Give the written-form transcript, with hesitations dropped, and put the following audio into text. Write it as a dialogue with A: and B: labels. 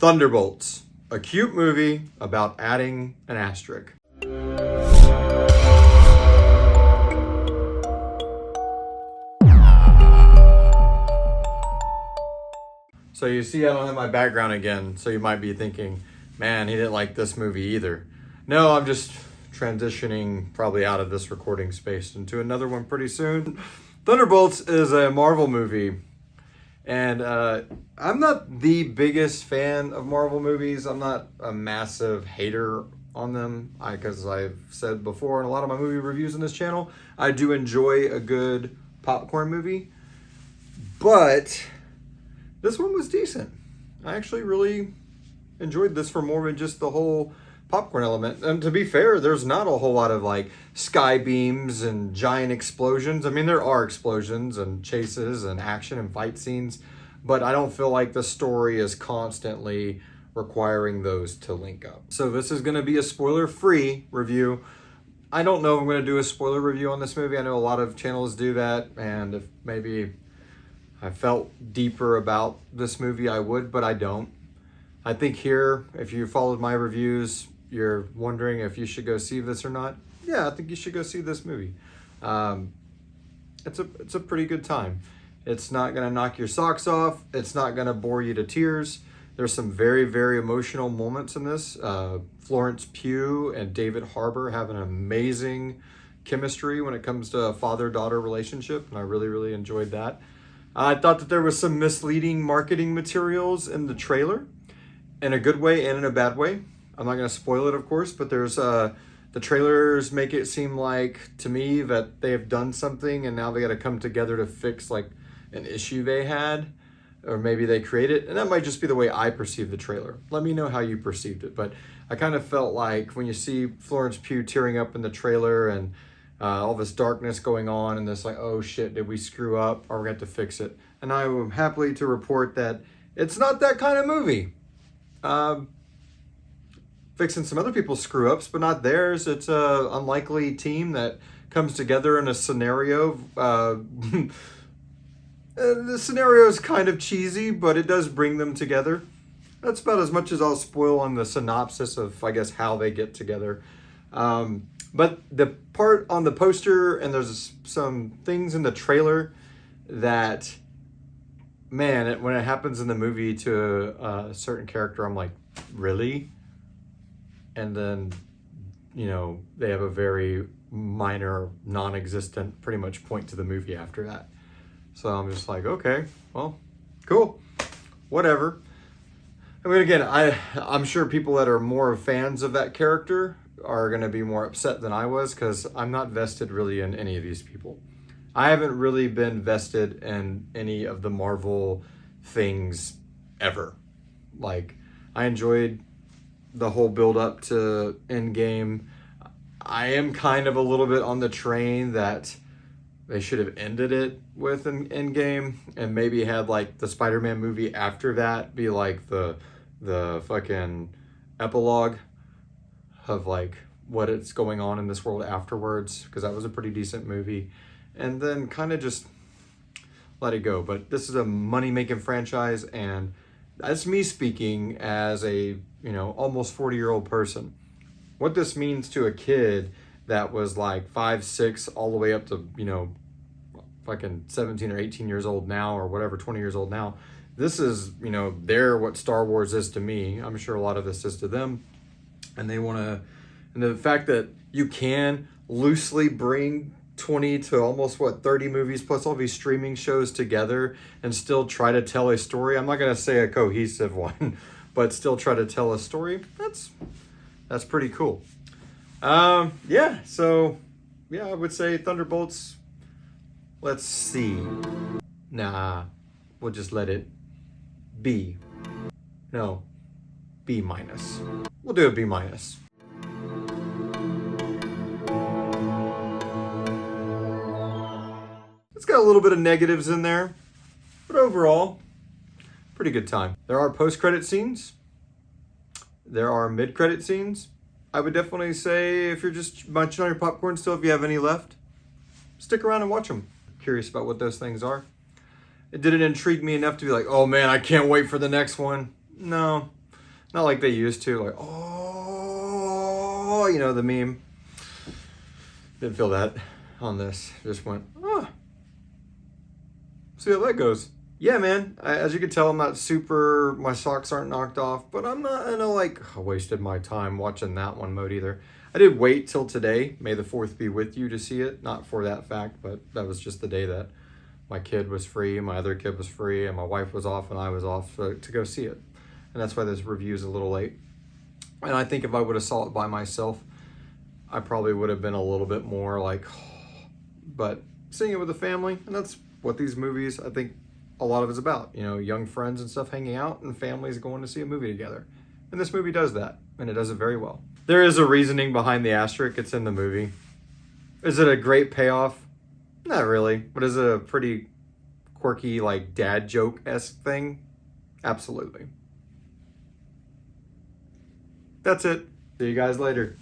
A: Thunderbolts, a cute movie about adding an asterisk. So you see I don't have my background again, so you might be thinking, man, he didn't like this movie either. No, I'm just transitioning probably out of this recording space into another one pretty soon. Thunderbolts is a Marvel movie. And I'm not the biggest fan of Marvel movies. I'm not a massive hater on them. Because I've said before in a lot of my movie reviews on this channel, I do enjoy a good popcorn movie. But this one was decent. I actually really enjoyed this for more than just the whole popcorn element. And to be fair, there's not a whole lot of like sky beams and giant explosions. I mean, there are explosions and chases and action and fight scenes, but I don't feel like the story is constantly requiring those to link up. So this is going to be a spoiler-free review. I don't know if I'm going to do a spoiler review on this movie. I know a lot of channels do that, and if maybe I felt deeper about this movie, I would, but I don't. I think here, if you followed my reviews, you're wondering if you should go see this or not. Yeah, I think you should go see this movie. It's a pretty good time. It's not going to knock your socks off. It's not going to bore you to tears. There's some very, very emotional moments in this. Florence Pugh and David Harbour have an amazing chemistry when it comes to a father-daughter relationship, and I really, really enjoyed that. I thought that there was some misleading marketing materials in the trailer, in a good way and in a bad way. I'm not going to spoil it, of course, but there's the trailers make it seem like, to me, that they have done something and now they got to come together to fix like an issue they had, or maybe they created, and that might just be the way I perceive the trailer. Let me know how you perceived it, but I kind of felt like when you see Florence Pugh tearing up in the trailer and all this darkness going on and this like, oh shit, did we screw up? Or we're going to have to fix it. And I am happy to report that it's not that kind of movie. Fixing some other people's screw ups, but not theirs. It's a unlikely team that comes together in a scenario. The scenario is kind of cheesy, but it does bring them together. That's about as much as I'll spoil on the synopsis of, I guess, how they get together. But the part on the poster, and there's some things in the trailer that, man, when it happens in the movie to a certain character, I'm like, really? And then, you know, they have a very minor, non-existent, pretty much point to the movie after that. So I'm just like, okay, well, cool, whatever. I mean, again, I'm sure people that are more fans of that character are going to be more upset than I was, because I'm not vested really in any of these people. I haven't really been vested in any of the Marvel things ever. Like, I enjoyed the whole build up to Endgame. I am kind of a little bit on the train that they should have ended it with an Endgame and maybe had like the Spider-Man movie after that be like the fucking epilogue of like what it's going on in this world afterwards, because that was a pretty decent movie, and then kind of just let it go. But this is a money-making franchise, and that's me speaking as a, you know, almost 40-year-old person. What this means to a kid that was like 5, 6, all the way up to, you know, fucking 17 or 18 years old now, or whatever, 20 years old now. This is, you know, what Star Wars is to me. I'm sure a lot of this is to them. And they want to, and the fact that you can loosely bring 20 to almost 30 movies plus all these streaming shows together and still try to tell a story. I'm not going to say a cohesive one, but still try to tell a story. That's pretty cool. Yeah, so yeah, I would say Thunderbolts. Let's see. Nah, we'll just let it be. No, B minus. We'll do a B minus. It's got a little bit of negatives in there, but overall, pretty good time. There are post-credit scenes. There are mid-credit scenes. I would definitely say if you're just munching on your popcorn still, if you have any left, stick around and watch them. Curious about what those things are. It didn't intrigue me enough to be like, oh man, I can't wait for the next one. No, Not like they used to, like, oh, you know, the meme. Didn't feel that on this. Just went, oh. See how that goes. Yeah, man, as you can tell, I'm not super, my socks aren't knocked off, but I'm not in a, like, I wasted my time watching that one mode either. I did wait till today, May the 4th be with you, to see it. Not for that fact, but that was just the day that my kid was free, my other kid was free, and my wife was off and I was off to go see it. And that's why this review is a little late. And I think if I would have saw it by myself, I probably would have been a little bit more like, oh. But seeing it with the family, and that's what these movies, I think a lot of it's about, you know, young friends and stuff hanging out and families going to see a movie together. And this movie does that, and it does it very well. There is a reasoning behind the asterisk. It's in the movie. Is it a great payoff? Not really. But is it a pretty quirky, like, dad joke-esque thing? Absolutely. That's it. See you guys later.